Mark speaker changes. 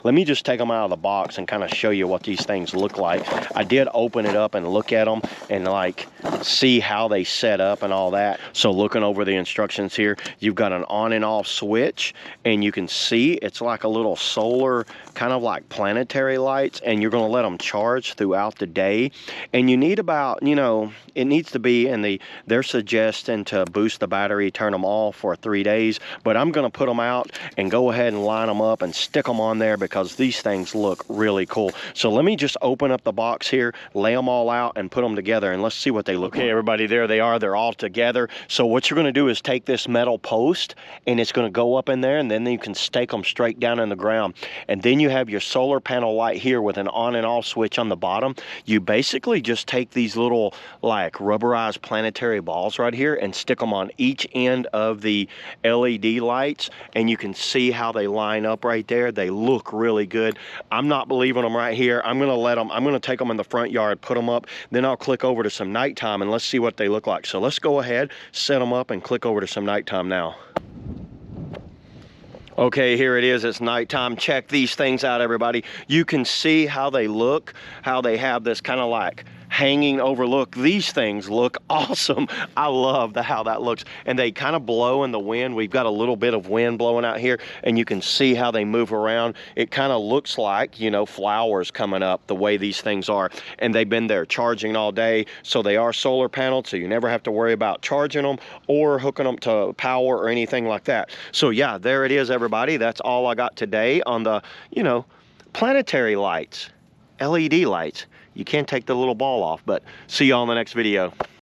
Speaker 1: let me just take them out of the box and kind of show you what these things look like. I did open it up and look at them and like see how they set up and all that. So looking over the instructions here, you've got an on and off switch, and you can see it's like a little solar, kind of like planetary lights, and you're going to let them charge throughout the day. And you need about, you know, it needs to be in they're suggesting to boost the battery, turn them off for 3 days, but I'm going to put them out and go ahead and line them up and stick them on there because these things look really cool. So let me just open up the box here, lay them all out and put them together, and let's see what they look like. Okay, everybody, there they are. They're all together. So what you're going to do is take this metal post, and it's going to go up in there, and then you can stake them straight down in the ground. And then you have your solar panel light here with an on and off switch on the bottom. You basically just take these little like rubberized planetary balls right here and stick them on each end of the LED lights, and you can see how they line up right there. They look really good. I'm not believing them right here. I'm going to take them in the front yard, put them up, then I'll click over to some nighttime and let's see what they look like. So let's go ahead, set them up, and click over to some nighttime now. Okay, here it is. It's nighttime. Check these things out, everybody. You can see how they look, how they have this kind of like hanging overlook. These things look awesome. I love how that looks. And they kind of blow in the wind. We've got a little bit of wind blowing out here, and you can see how they move around. It kind of looks like, you know, flowers coming up the way these things are. And they've been there charging all day. So they are solar paneled, so you never have to worry about charging them or hooking them to power or anything like that. So yeah, there it is, everybody. That's all I got today on the, you know, planetary lights, LED lights. You can't take the little ball off, but see y'all in the next video.